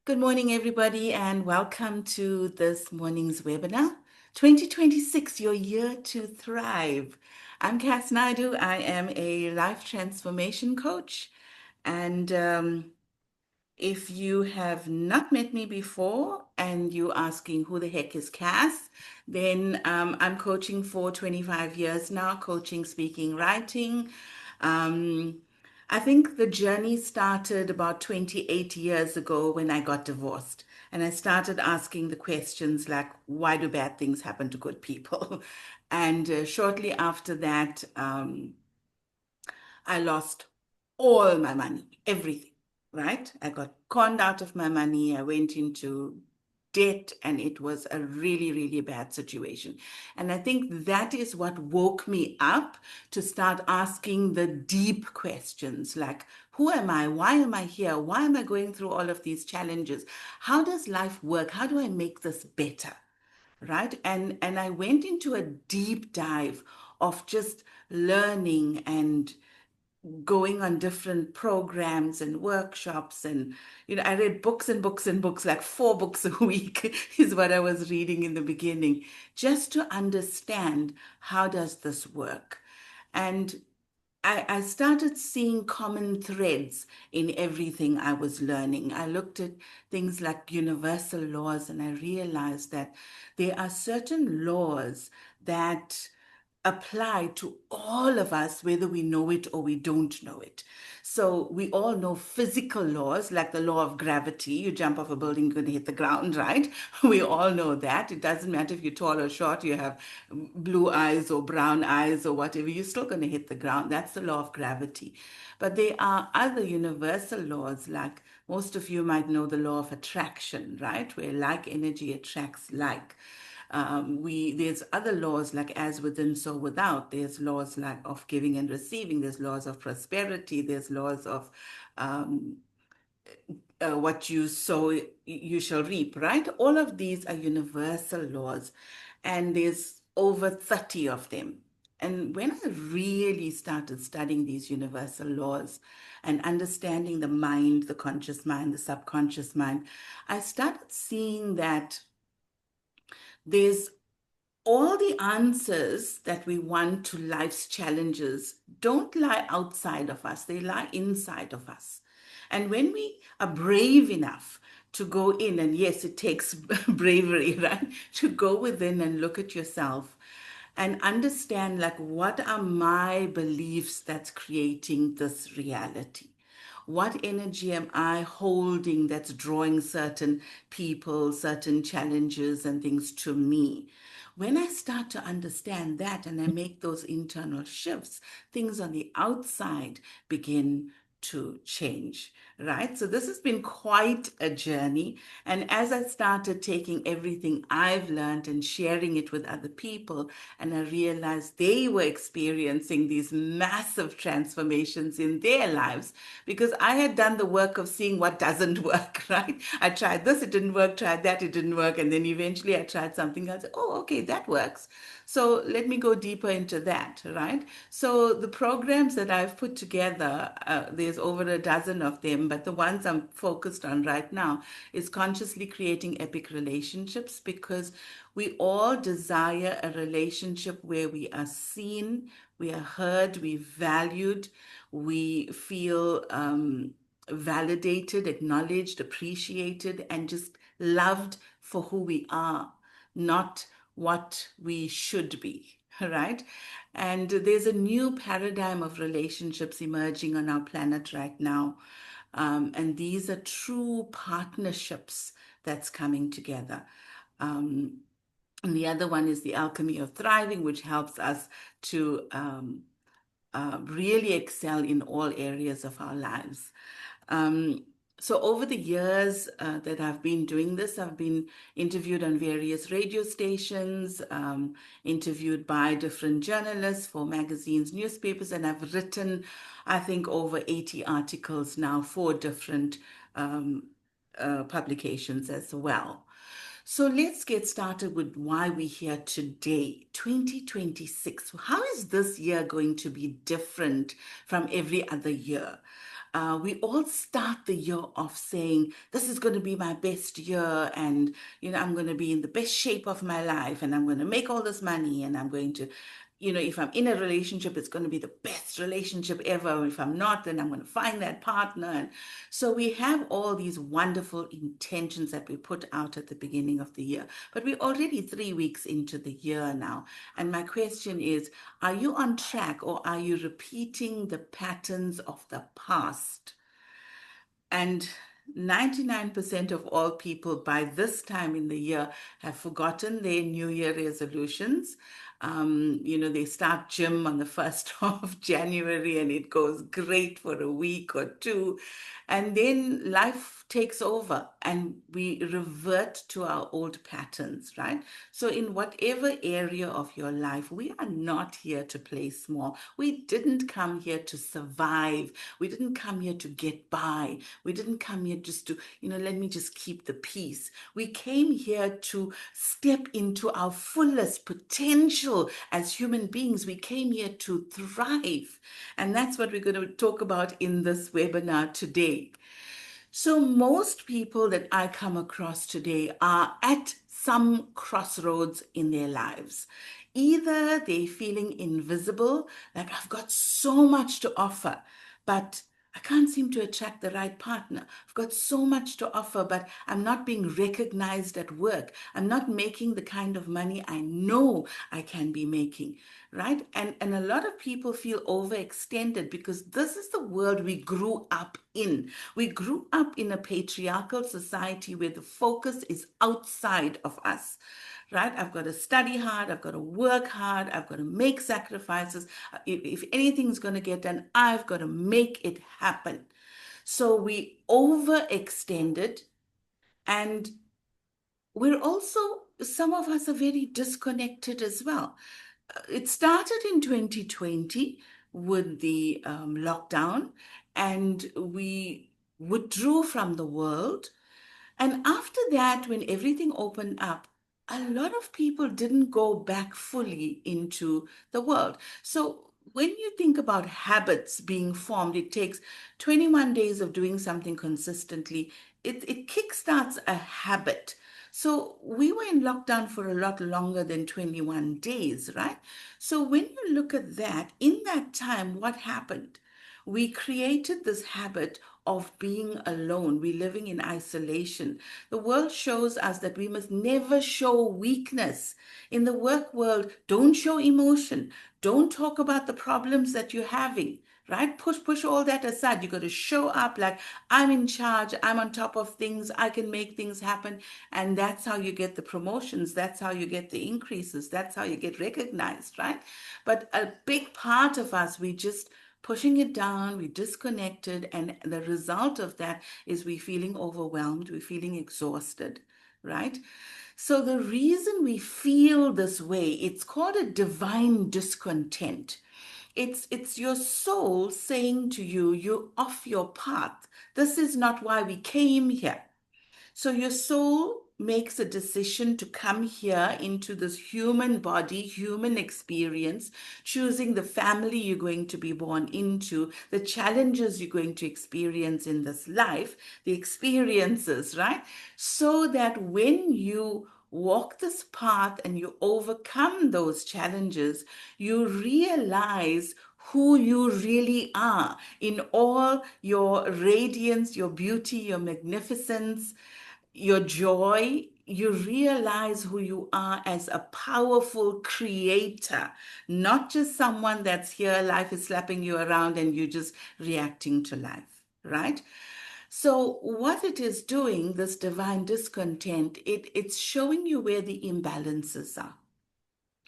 Good morning, everybody, and welcome to this morning's webinar. 2026, your year to thrive. I'm Cass Naidoo. I am a life transformation coach. And if you have not met me before and you're asking who the heck is Cass, then I'm coaching for 25 years now, coaching, speaking, writing. Um, I think the journey started about 28 years ago when I got divorced. And I started asking the questions like, why do bad things happen to good people? And shortly after that, I lost all my money, everything, right? I got conned out of my money. I went into debt, and it was a really, really bad situation. And I think that is what woke me up to start asking the deep questions like, who am I? Why am I here? Why am I going through all of these challenges? How does life work? How do I make this better? Right? And I went into a deep dive of just learning and going on different programs and workshops. And I read books and books and books, like 4 books a week is what I was reading in the beginning, just to understand how does this work. And I started seeing common threads in everything I was learning. I looked at things like universal laws, and I realized that there are certain laws that apply to all of us, whether we know it or we don't know it. So we all know physical laws, like the law of gravity. You jump off a building, you're going to hit the ground, right? We all know that. It doesn't matter if you're tall or short, you have blue eyes or brown eyes or whatever, you're still going to hit the ground. That's the law of gravity. But there are other universal laws, like most of you might know the law of attraction, right? Where like energy attracts like. There's other laws like as within so without. There's laws like of giving and receiving. There's laws of prosperity. There's laws of um, what you sow you shall reap, right? All of these are universal laws, and there's over 30 of them. And when I really started studying these universal laws and understanding the mind, the conscious mind, the subconscious mind, I started seeing that there's all the answers that we want to life's challenges don't lie outside of us, they lie inside of us. And when we are brave enough to go in, and yes, it takes bravery, right? To go within and look at yourself and understand, like, what are my beliefs that's creating this reality? What energy am I holding that's drawing certain people, certain challenges and things to me? When I start to understand that and I make those internal shifts, things on the outside begin to change, right? So this has been quite a journey. And as I started taking everything I've learned and sharing it with other people, and I realized they were experiencing these massive transformations in their lives because I had done the work of seeing what doesn't work, right? I tried this, it didn't work, tried that, it didn't work. And then eventually I tried something else. Oh, okay, that works. So let me go deeper into that, right? So the programs that I've put together, there's over a dozen of them, but the ones I'm focused on right now is consciously creating epic relationships, because we all desire a relationship where we are seen, we are heard, we valued, we feel validated, acknowledged, appreciated, and just loved for who we are, not what we should be, right? And there's a new paradigm of relationships emerging on our planet right now. And these are true partnerships that's coming together. Um, and the other one is the alchemy of thriving, which helps us to really excel in all areas of our lives. Um, so over the years that I've been doing this, I've been interviewed on various radio stations, interviewed by different journalists for magazines, newspapers, and I've written, I think, over 80 articles now for different publications as well. So let's get started with why we're here today, 2026. How is this year going to be different from every other year? We all start the year off saying, this is going to be my best year, and I'm going to be in the best shape of my life, and I'm going to make all this money, and I'm going to, if I'm in a relationship, it's going to be the best relationship ever. If I'm not, then I'm going to find that partner. And so we have all these wonderful intentions that we put out at the beginning of the year. But we're already 3 weeks into the year now. And my question is, are you on track, or are you repeating the patterns of the past? And 99% of all people by this time in the year have forgotten their New Year resolutions. They start gym on the 1st of January and it goes great for a week or two. And then life takes over and we revert to our old patterns, right? So, in whatever area of your life, we are not here to play small. We didn't come here to survive. We didn't come here to get by. We didn't come here just to, let me just keep the peace. We came here to step into our fullest potential as human beings. We came here to thrive. And that's what we're going to talk about in this webinar today. So, most people that I come across today are at some crossroads in their lives. Either they're feeling invisible, like I've got so much to offer, but I can't seem to attract the right partner. I've got so much to offer, but I'm not being recognized at work. I'm not making the kind of money I know I can be making, right? And a lot of people feel overextended because this is the world we grew up in. We grew up in a patriarchal society where the focus is outside of us, right? I've got to study hard, I've got to work hard, I've got to make sacrifices. If anything's going to get done, I've got to make it happen. So we overextended, and we're also, some of us are very disconnected as well. It started in 2020 with the lockdown, and we withdrew from the world. And after that, when everything opened up, a lot of people didn't go back fully into the world. So when you think about habits being formed, it takes 21 days of doing something consistently. It kickstarts a habit. So we were in lockdown for a lot longer than 21 days, right? So when you look at that, in that time, what happened? We created this habit of being alone. We're living in isolation. The world shows us that we must never show weakness. In the work world, don't show emotion. Don't talk about the problems that you're having, right? Push all that aside. You got to show up like, I'm in charge, I'm on top of things, I can make things happen. And that's how you get the promotions, that's how you get the increases, that's how you get recognized, right? But a big part of us, we just pushing it down, we disconnected, and the result of that is we feeling overwhelmed, we're feeling exhausted, right? So the reason we feel this way, it's called a divine discontent. It's your soul saying to you, you're off your path. This is not why we came here. So your soul makes a decision to come here into this human body, human experience, choosing the family you're going to be born into, the challenges you're going to experience in this life, the experiences, right? So that when you walk this path and you overcome those challenges, you realize who you really are in all your radiance, your beauty, your magnificence, your joy. You realize who you are as a powerful creator, not just someone that's here, life is slapping you around and you're just reacting to life, right? So what it is doing, this divine discontent, it's showing you where the imbalances are.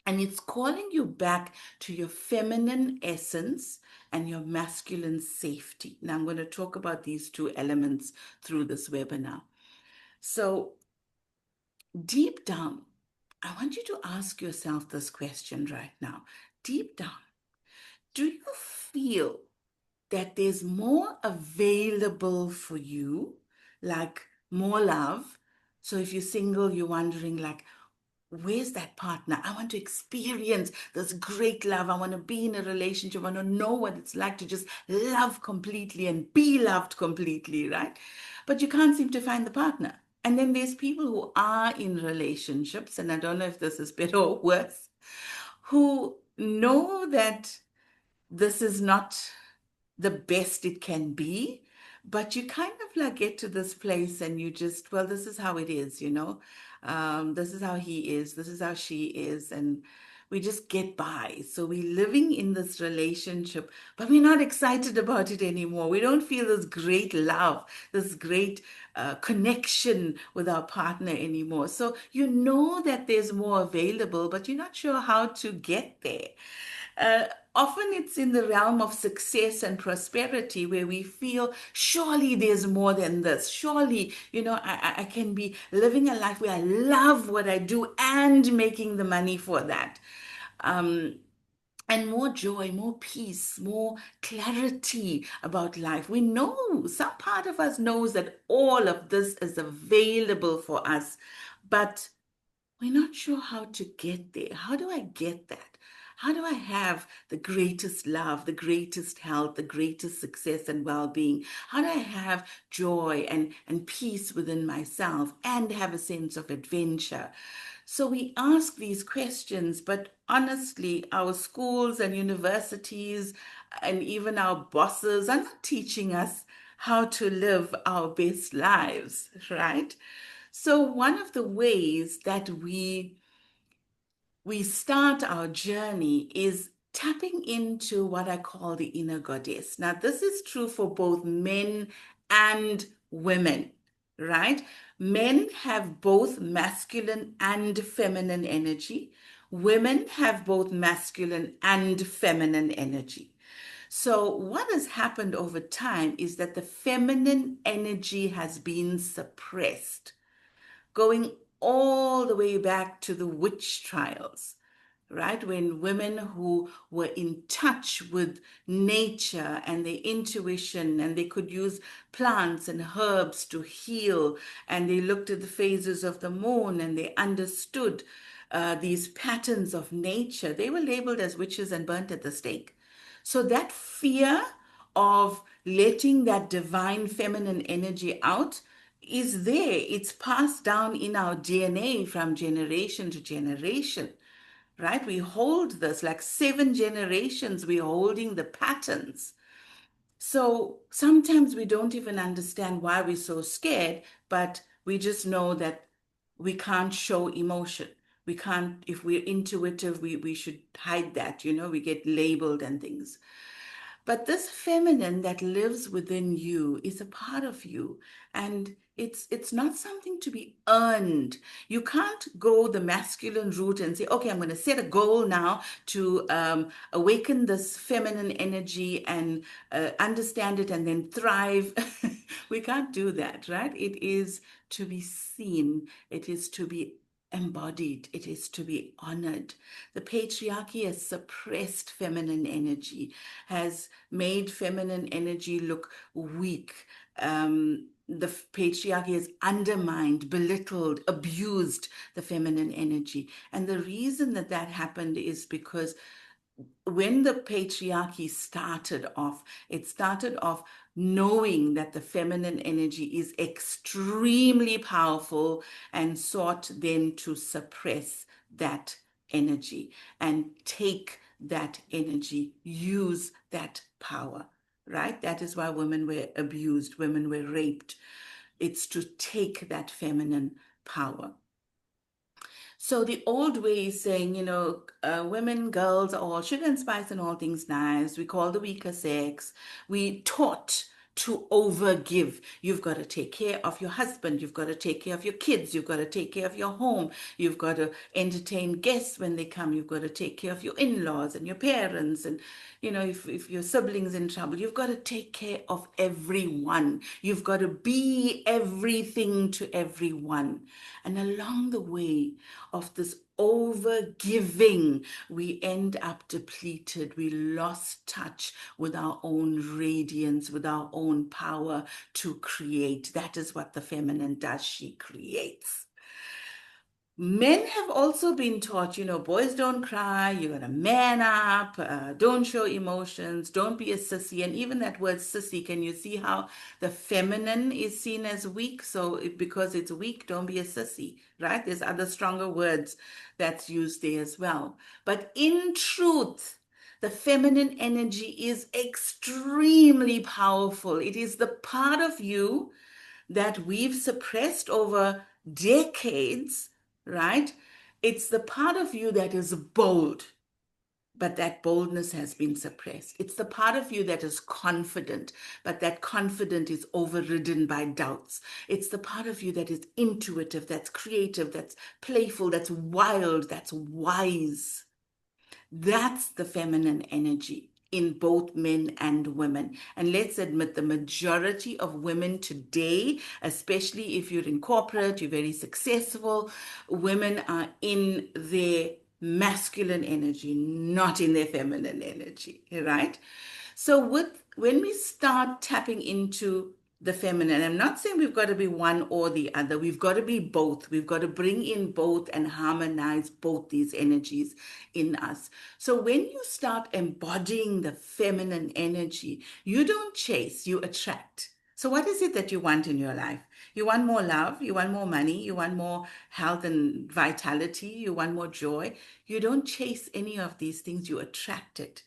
And it's calling you back to your feminine essence and your masculine safety. Now, I'm going to talk about these two elements through this webinar. So, deep down, I want you to ask yourself this question right now. Deep down, do you feel that there's more available for you, like more love? So if you're single, you're wondering like, where's that partner? I want to experience this great love. I want to be in a relationship. I want to know what it's like to just love completely and be loved completely, right? But you can't seem to find the partner. And then there's people who are in relationships, and I don't know if this is better or worse, who know that this is not the best it can be, but you kind of like get to this place and you just, well, this is how it is, you know. This is how he is, this is how she is, and we just get by. So we're living in this relationship, but we're not excited about it anymore. We don't feel this great love, this great connection with our partner anymore. So you know that there's more available, but you're not sure how to get there. Uh, Often it's in the realm of success and prosperity where we feel, surely there's more than this. Surely, you know, I can be living a life where I love what I do and making the money for that. Um, and more joy, more peace, more clarity about life. We know, some part of us knows that all of this is available for us, but we're not sure how to get there. How do I get that? How do I have the greatest love, the greatest health, the greatest success and well being? How do I have joy and peace within myself and have a sense of adventure? So we ask these questions, but honestly, our schools and universities and even our bosses are not teaching us how to live our best lives, right? So one of the ways that we start our journey is tapping into what I call the inner goddess. Now, this is true for both men and women, right? Men have both masculine and feminine energy. Women have both masculine and feminine energy. So, what has happened over time is that the feminine energy has been suppressed, going all the way back to the witch trials, right? When women who were in touch with nature and their intuition, and they could use plants and herbs to heal, and they looked at the phases of the moon and they understood these patterns of nature, they were labeled as witches and burnt at the stake. So that fear of letting that divine feminine energy out is there. It's passed down in our DNA from generation to generation, right? We hold this like 7 generations, we're holding the patterns. So sometimes we don't even understand why we're so scared, but we just know that we can't show emotion. We can't, if we're intuitive, we should hide that, you know, we get labeled and things. But this feminine that lives within you is a part of you, and it's not something to be earned. You can't go the masculine route and say, okay, I'm going to set a goal now to awaken this feminine energy and understand it and then thrive. We can't do that, right? It is to be seen. It is to be embodied. It is to be honored. The patriarchy has suppressed feminine energy, has made feminine energy look weak. The patriarchy has undermined, belittled, abused the feminine energy. And the reason that that happened is because when the patriarchy started off, it started off knowing that the feminine energy is extremely powerful and sought then to suppress that energy and take that energy, use that power, right? That is why women were abused, women were raped. It's to take that feminine power. So the old way is saying, you know, women, girls, are all sugar and spice and all things nice. We call the weaker sex. We taught to overgive. You've got to take care of your husband. You've got to take care of your kids. You've got to take care of your home. You've got to entertain guests when they come. You've got to take care of your in-laws and your parents. And, you know, if your siblings in trouble, you've got to take care of everyone. You've got to be everything to everyone. And along the way of this over giving, we end up depleted. We lost touch with our own radiance, with our own power to create. That is what the feminine does. She creates. Men have also been taught, boys don't cry, you gotta man up, don't show emotions, don't be a sissy. And even that word sissy, can you see how the feminine is seen as weak? So because it's weak, don't be a sissy, right? There's other stronger words that's used there as well. But in truth, the feminine energy is extremely powerful. It is the part of you that we've suppressed over decades, right? It's the part of you that is bold, but that boldness has been suppressed. It's the part of you that is confident, but that confidence is overridden by doubts. It's the part of you that is intuitive, that's creative, that's playful, that's wild, that's wise. That's the feminine energy in both men and women. And let's admit the majority of women today, especially if you're in corporate, you're very successful, women are in their masculine energy, not in their feminine energy, right? So when we start tapping into the feminine, I'm not saying we've got to be one or the other. We've got to be both. We've got to bring in both and harmonize both these energies in us. So when you start embodying the feminine energy, you don't chase, you attract. So what is it that you want in your life? You want more love, you want more money, you want more health and vitality, you want more joy. You don't chase any of these things, you attract it.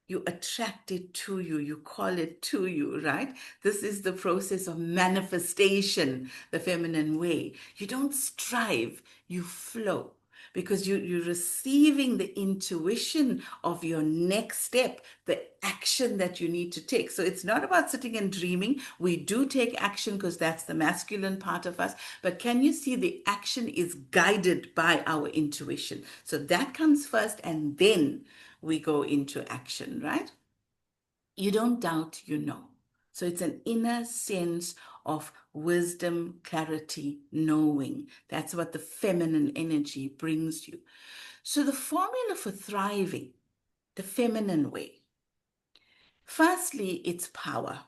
You attract it to you, you call it to you, right? This is the process of manifestation, the feminine way. You don't strive, you flow because you're receiving the intuition of your next step, the action that you need to take. So it's not about sitting and dreaming. We do take action because that's the masculine part of us. But can you see the action is guided by our intuition? So that comes first, and then we go into action, right? You don't doubt, you know. So it's an inner sense of wisdom, clarity, knowing. That's what the feminine energy brings you. So the formula for thriving, the feminine way, firstly, it's power.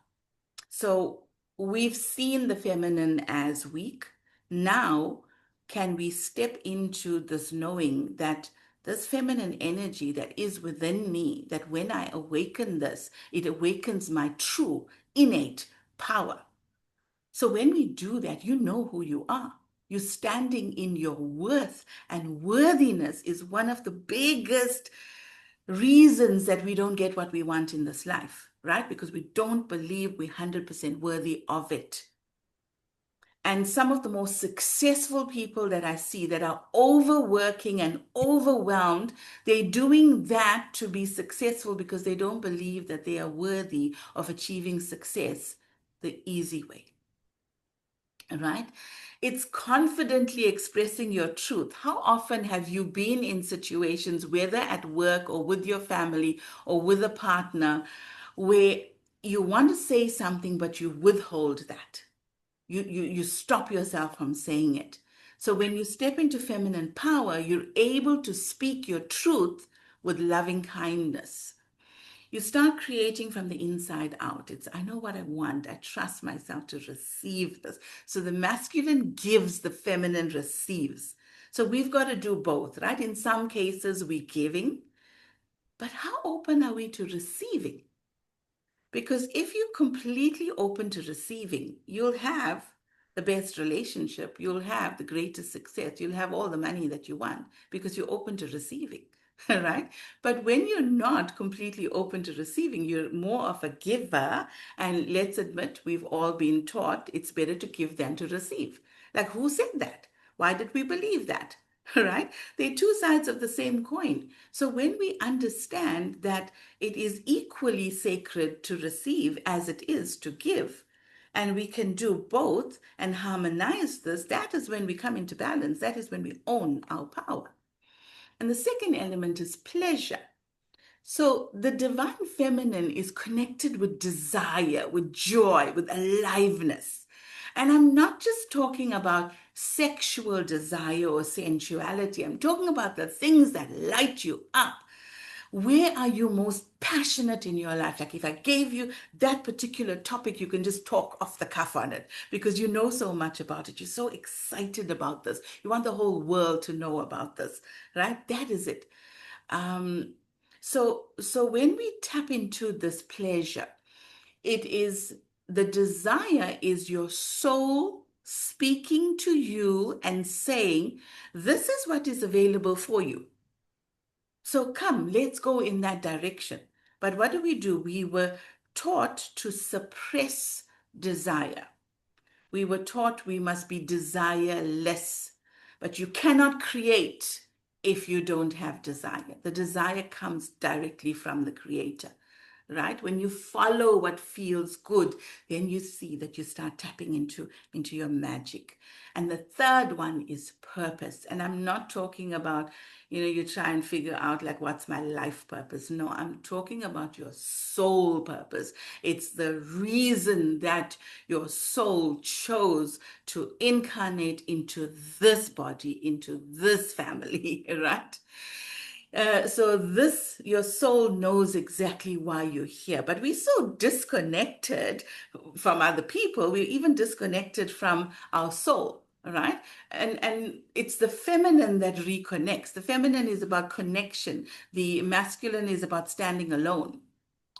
So we've seen the feminine as weak. Now, can we step into this knowing that this feminine energy that is within me, that when I awaken this, it awakens my true, innate power. So when we do that, you know who you are. You're standing in your worth, and worthiness is one of the biggest reasons that we don't get what we want in this life, right? Because we don't believe we're 100% worthy of it. And some of the most successful people that I see that are overworking and overwhelmed, they're doing that to be successful because they don't believe that they are worthy of achieving success the easy way, right? It's confidently expressing your truth. How often have you been in situations, whether at work or with your family or with a partner, where you want to say something, but you withhold that? You stop yourself from saying it. So when you step into feminine power, you're able to speak your truth with loving kindness. You start creating from the inside out. It's, I know what I want. I trust myself to receive this. So the masculine gives, the feminine receives. So we've got to do both, right? In some cases, we're giving, but how open are we to receiving? Because if you're completely open to receiving, you'll have the best relationship, you'll have the greatest success, you'll have all the money that you want because you're open to receiving, right? But when you're not completely open to receiving, you're more of a giver. And let's admit, we've all been taught it's better to give than to receive. Like, who said that? Why did we believe that? Right? They're two sides of the same coin. So when we understand that it is equally sacred to receive as it is to give, and we can do both and harmonize this, that is when we come into balance. That is when we own our power. And the second element is pleasure. So the divine feminine is connected with desire, with joy, with aliveness. And I'm not just talking about sexual desire or sensuality. I'm talking about the things that light you up. Where are you most passionate in your life? Like if I gave you that particular topic, you can just talk off the cuff on it because you know so much about it. You're so excited about this. You want the whole world to know about this, right? That is it. Um, so when we tap into this pleasure, it is the desire is your soul speaking to you and saying, this is what is available for you. So come, let's go in that direction. But what do? We were taught to suppress desire. We were taught we must be desireless. But you cannot create if you don't have desire. The desire comes directly from the Creator, right? When you follow what feels good, then you see that you start tapping into your magic. And the third one is purpose. And I'm not talking about, you try and figure out like what's my life purpose. No, I'm talking about your soul purpose. It's the reason that your soul chose to incarnate into this body, into this family, right? So this, your soul knows exactly why you're here, but we're so disconnected from other people. We're even disconnected from our soul, right? And it's the feminine that reconnects. The feminine is about connection. The masculine is about standing alone,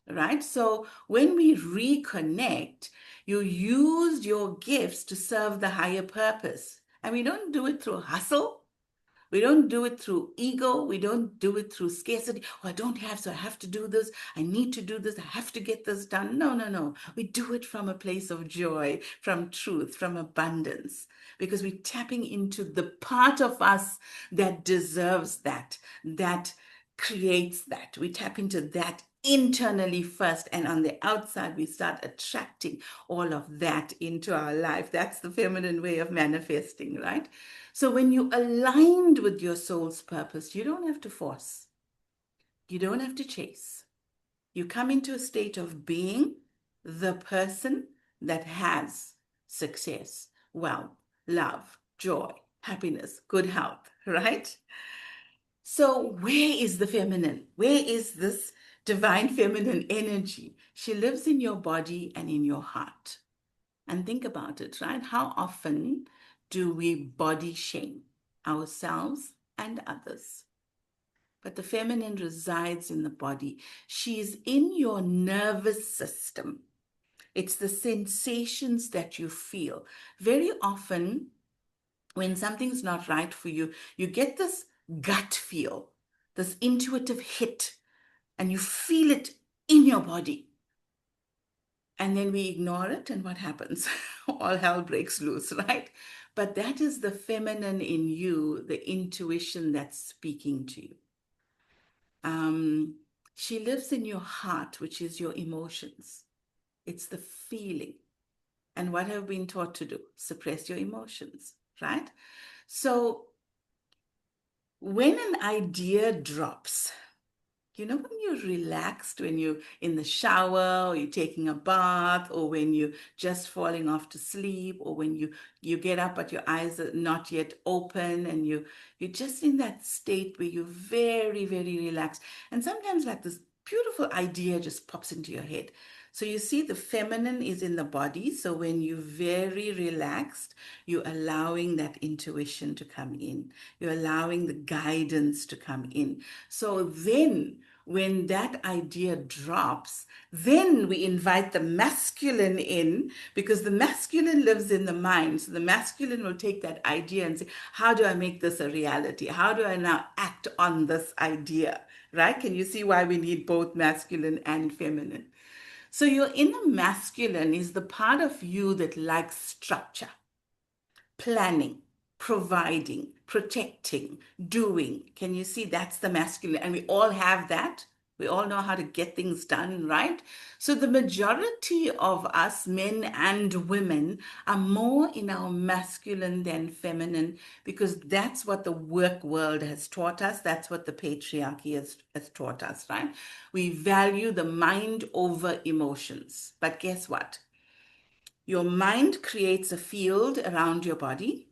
right? So when we reconnect, you use your gifts to serve the higher purpose. And we don't do it through hustle. We don't do it through ego. We don't do it through scarcity. Oh, I don't have, so I have to do this. I need to do this. I have to get this done. No, no, no. We do it from a place of joy, from truth, from abundance, because we're tapping into the part of us that deserves that, that creates that. We tap into that internally first, and on the outside, we start attracting all of that into our life. That's the feminine way of manifesting, right? So when you aligned with your soul's purpose, you don't have to force, you don't have to chase. You come into a state of being the person that has success, wealth, love, joy, happiness, good health, right? So, where is the feminine? Where is this divine feminine energy? She lives in your body and in your heart. And think about it, right? How often do we body shame ourselves and others? But the feminine resides in the body. She is in your nervous system. It's the sensations that you feel. Very often, when something's not right for you, you get this gut feel, this intuitive hit, and you feel it in your body. And then we ignore it, and what happens? All hell breaks loose, right? But that is the feminine in you, the intuition that's speaking to you. Um, she lives in your heart, which is your emotions. It's the feeling. And what have we been taught to do? Suppress your emotions, right? So when an idea drops, when you're relaxed, when you're in the shower, or you're taking a bath, or when you're just falling off to sleep, or when you get up but your eyes are not yet open, and you're just in that state where you're very, very relaxed. And sometimes like this beautiful idea just pops into your head. So you see the feminine is in the body. So when you're very relaxed, you're allowing that intuition to come in. You're allowing the guidance to come in. So then when that idea drops, then we invite the masculine in, because the masculine lives in the mind. So the masculine will take that idea and say, how do I make this a reality? How do I now act on this idea? Right? Can you see why we need both masculine and feminine? So your inner masculine is the part of you that likes structure, planning, providing, protecting, doing. Can you see that's the masculine? And we all have that. We all know how to get things done, right? So the majority of us, men and women, are more in our masculine than feminine, because that's what the work world has taught us. That's what the patriarchy has taught us, right? We value the mind over emotions. But guess what? Your mind creates a field around your body.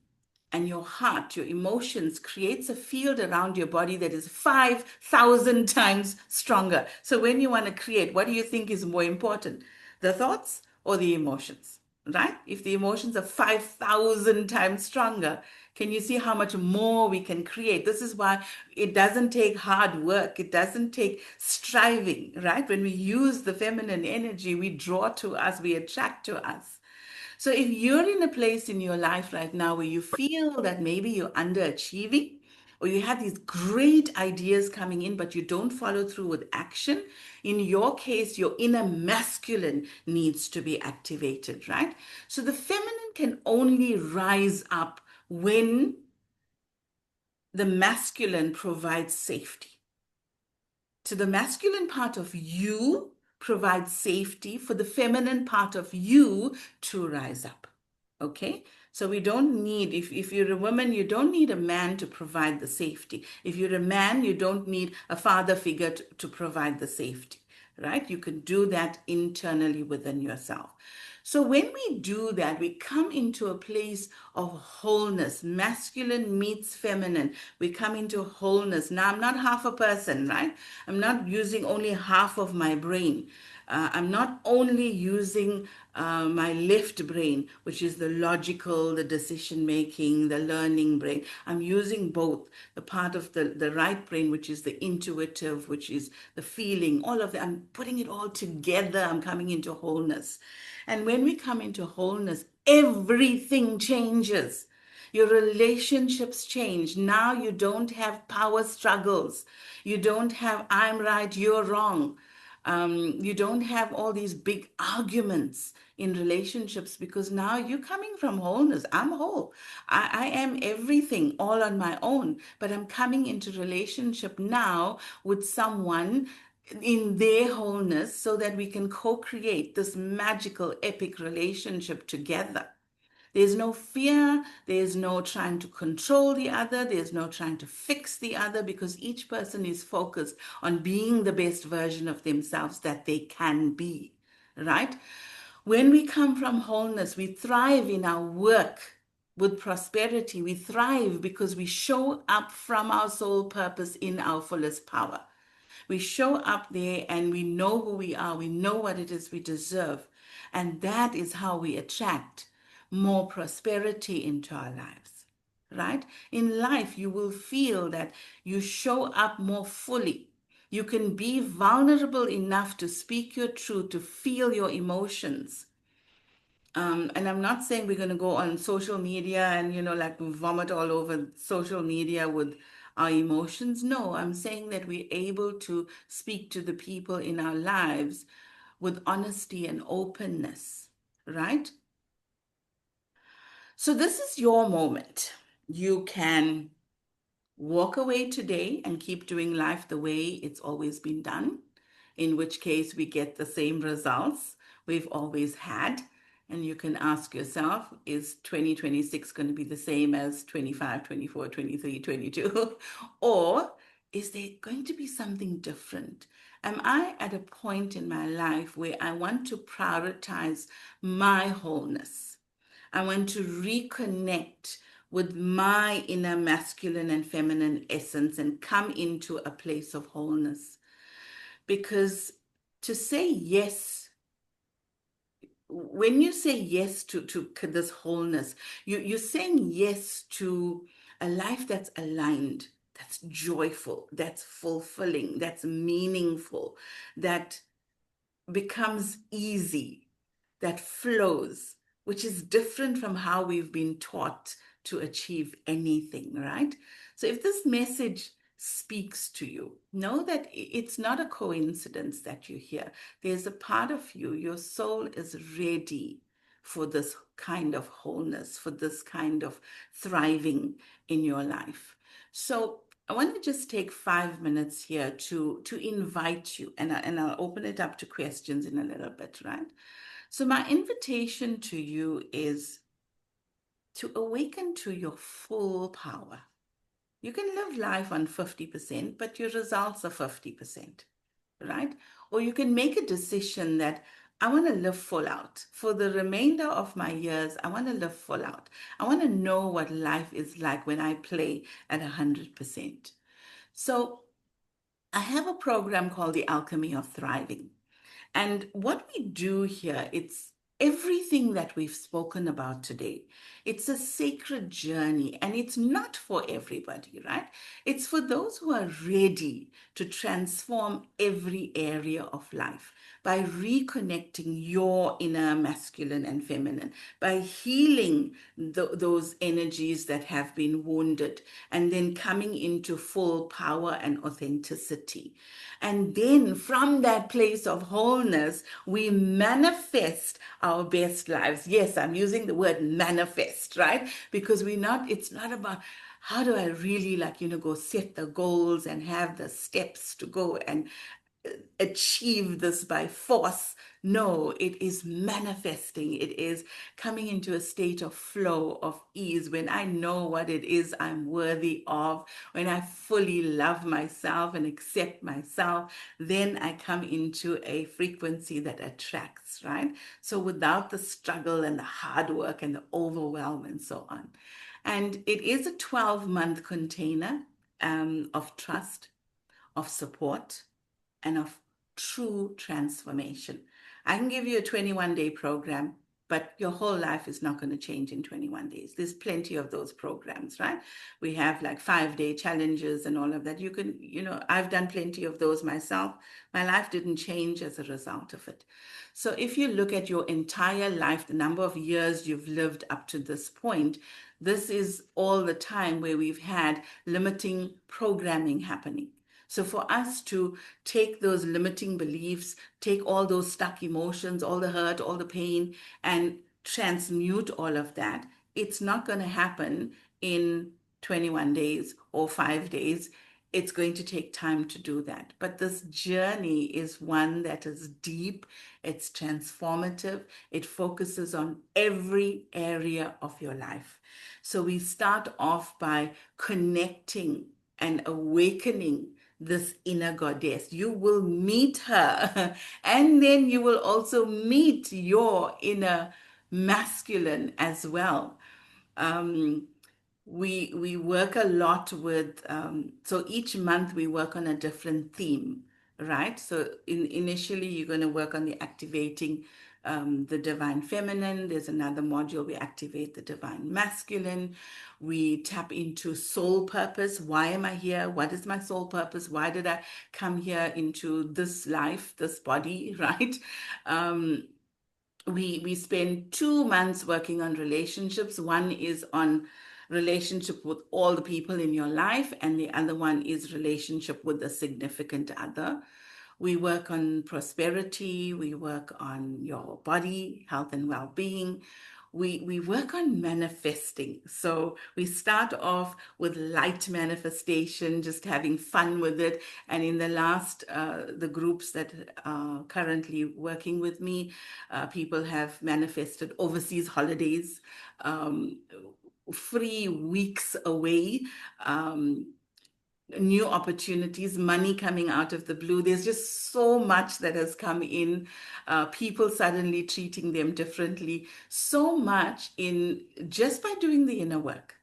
and your heart, your emotions creates a field around your body that is 5,000 times stronger. So when you want to create, what do you think is more important? The thoughts or the emotions, right? If the emotions are 5,000 times stronger, can you see how much more we can create? This is why it doesn't take hard work. It doesn't take striving, right? When we use the feminine energy, we draw to us, we attract to us. So if you're in a place in your life right now where you feel that maybe you're underachieving, or you have these great ideas coming in, but you don't follow through with action, in your case, your inner masculine needs to be activated, right? So the feminine can only rise up when the masculine provides safety. So the masculine part of you provides safety for the feminine part of you to rise up. Okay? So we don't need, if you're a woman, you don't need a man to provide the safety. If you're a man, you don't need a father figure to provide the safety, right? You can do that internally within yourself. So when we do that, we come into a place of wholeness. Masculine meets feminine. We come into wholeness. Now, I'm not half a person, right? I'm not using only half of my brain. I'm not only using my left brain, which is the logical, the decision making, the learning brain. I'm using both the part of the right brain, which is the intuitive, which is the feeling, all of that. I'm putting it all together. I'm coming into wholeness. And when we come into wholeness, everything changes. Your relationships change. Now you don't have power struggles. You don't have, I'm right, you're wrong. You don't have all these big arguments in relationships because now you're coming from wholeness. I'm whole. I am everything all on my own, but I'm coming into relationship now with someone in their wholeness so that we can co-create this magical, epic relationship together. There's no fear, there's no trying to control the other, there's no trying to fix the other because each person is focused on being the best version of themselves that they can be, right? When we come from wholeness, we thrive in our work with prosperity. We thrive because we show up from our soul purpose in our fullest power. We show up there and we know who we are. We know what it is we deserve. And that is how we attract more prosperity into our lives, right? In life, you will feel that you show up more fully. You can be vulnerable enough to speak your truth, to feel your emotions. And I'm not saying we're going to go on social media and, like vomit all over social media with our emotions. No, I'm saying that we're able to speak to the people in our lives with honesty and openness, right? So this is your moment. You can walk away today and keep doing life the way it's always been done, in which case we get the same results we've always had. And you can ask yourself, is 2026 going to be the same as 25, 24, 23, 22? Or is there going to be something different? Am I at a point in my life where I want to prioritize my wholeness? I want to reconnect with my inner masculine and feminine essence and come into a place of wholeness. Because to say yes, when you say yes to this wholeness, you're saying yes to a life that's aligned, that's joyful, that's fulfilling, that's meaningful, that becomes easy, that flows, which is different from how we've been taught to achieve anything, right? So if this message speaks to you, know that it's not a coincidence that you're here. There's a part of you, your soul is ready for this kind of wholeness, for this kind of thriving in your life. So I want to just take 5 minutes here to invite you, and I'll open it up to questions in a little bit, right? So my invitation to you is to awaken to your full power. You can live life on 50%, but your results are 50%, right? Or you can make a decision that I want to live full out. For the remainder of my years, I want to live full out. I want to know what life is like when I play at 100%. So I have a program called The Alchemy of Thriving. And what we do here, it's everything that we've spoken about today. It's a sacred journey and it's not for everybody, right? It's for those who are ready to transform every area of life by reconnecting your inner masculine and feminine, by healing those energies that have been wounded, and then coming into full power and authenticity. And then from that place of wholeness, we manifest our best lives. Yes, I'm using the word manifest, right? Because it's not about how do I really go set the goals and have the steps to go and achieve this by force. No, it is manifesting. It is coming into a state of flow, of ease, when I know what it is I'm worthy of, when I fully love myself and accept myself, then I come into a frequency that attracts, right? So without the struggle and the hard work and the overwhelm and so on. And it is a 12-month container of trust, of support, and of true transformation. I can give you a 21-day program, but your whole life is not going to change in 21 days. There's plenty of those programs, right? We have like 5-day challenges and all of that. I've done plenty of those myself. My life didn't change as a result of it. So if you look at your entire life, the number of years you've lived up to this point, this is all the time where we've had limiting programming happening. So for us to take those limiting beliefs, take all those stuck emotions, all the hurt, all the pain, and transmute all of that, it's not going to happen in 21 days or 5 days. It's going to take time to do that. But this journey is one that is deep, it's transformative, it focuses on every area of your life. So we start off by connecting and awakening this inner goddess. You will meet her, and then you will also meet your inner masculine as well. Um, we work a lot with so each month we work on a different theme, right? So initially you're going to work on the activating the divine feminine. There's another module, we activate the divine masculine. We tap into soul purpose. Why am I here? What is my soul purpose? Why did I come here into this life, this body, right? We spend 2 months working on relationships. One is on relationship with all the people in your life, and the other one is relationship with a significant other. We work on prosperity, we work on your body, health and well-being. We work on manifesting. So we start off with light manifestation, just having fun with it. And in the groups that are currently working with me, people have manifested overseas holidays, um, free weeks away, new opportunities, money coming out of the blue. There's just so much that has come in, people suddenly treating them differently, so much in just by doing the inner work,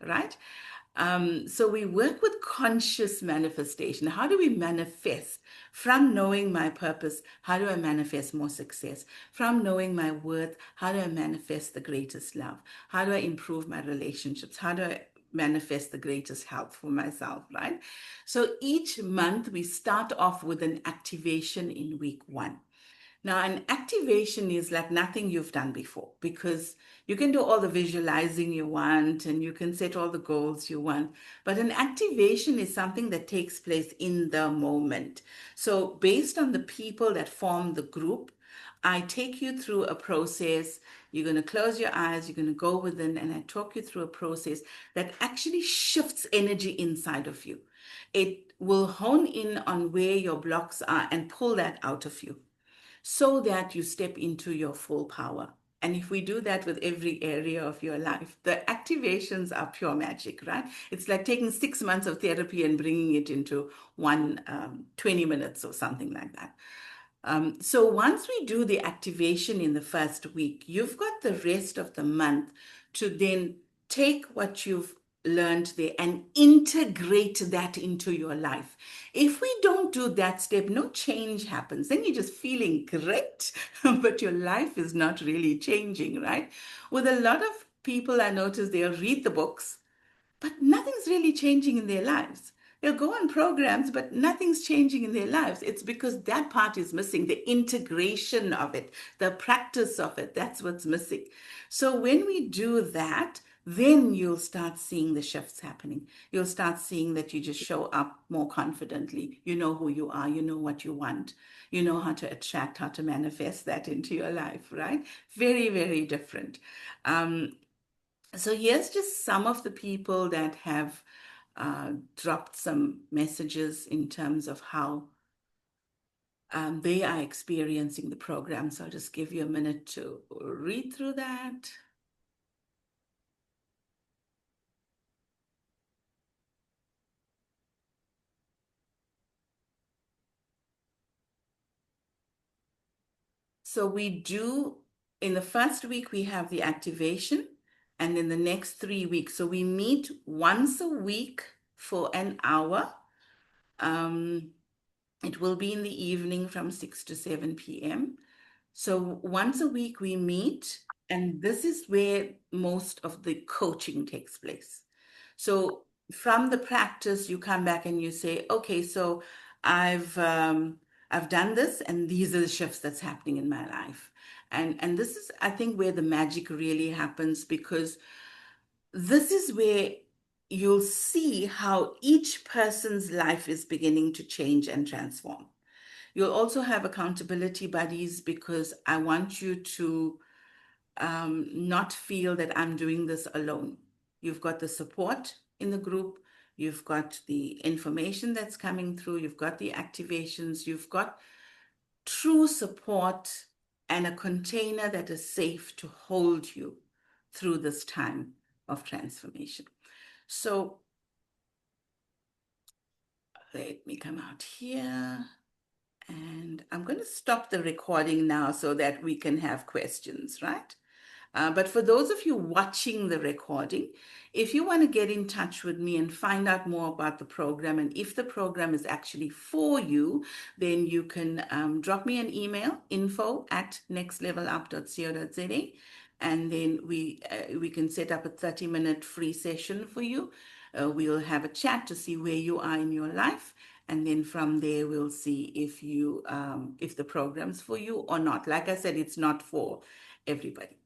right? So we work with conscious manifestation. How do we manifest? From knowing my purpose, how do I manifest more success? From knowing my worth, how do I manifest the greatest love? How do I improve my relationships? How do I manifest the greatest health for myself, right? So each month we start off with an activation in week 1. Now, an activation is like nothing you've done before, because you can do all the visualizing you want and you can set all the goals you want. But an activation is something that takes place in the moment. So, based on the people that form the group, I take you through a process. You're going to close your eyes, you're going to go within, and I talk you through a process that actually shifts energy inside of you. It will hone in on where your blocks are and pull that out of you, so that you step into your full power. And if we do that with every area of your life, the activations are pure magic, right? It's like taking 6 months of therapy and bringing it into 20 minutes or something like that. So once we do the activation in the first week, you've got the rest of the month to then take what you've learned there and integrate that into your life. If we don't do that step, no change happens. Then you're just feeling great, but your life is not really changing, right? With a lot of people, I notice they'll read the books, but nothing's really changing in their lives. They'll go on programs, but nothing's changing in their lives. It's because that part is missing, the integration of it, the practice of it. That's what's missing. So when we do that, then you'll start seeing the shifts happening. You'll start seeing that you just show up more confidently. You know who you are, you know what you want, you know how to attract, how to manifest that into your life, right? Very, very different. Um, so here's just some of the people that have dropped some messages in terms of how they are experiencing the program. So I'll just give you a minute to read through that. So we do, in the first week, we have the activation, and in the next 3 weeks. So we meet once a week for an hour. Um, it will be in the evening from 6 to 7 p.m. So once a week we meet, and this is where most of the coaching takes place. So from the practice, you come back and you say, okay, so I've I've done this, and these are the shifts that's happening in my life. And this is, I think, where the magic really happens, because this is where you'll see how each person's life is beginning to change and transform. You'll also have accountability buddies, because I want you to not feel that I'm doing this alone. You've got the support in the group, you've got the information that's coming through, you've got the activations, you've got true support and a container that is safe to hold you through this time of transformation. So let me come out here. And I'm going to stop the recording now so that we can have questions, right? But for those of you watching the recording, if you want to get in touch with me and find out more about the program, and if the program is actually for you, then you can drop me an email, info@nextlevelup.co.za, and then we can set up a 30-minute free session for you. We'll have a chat to see where you are in your life, and then from there we'll see if the program's for you or not. Like I said, it's not for everybody.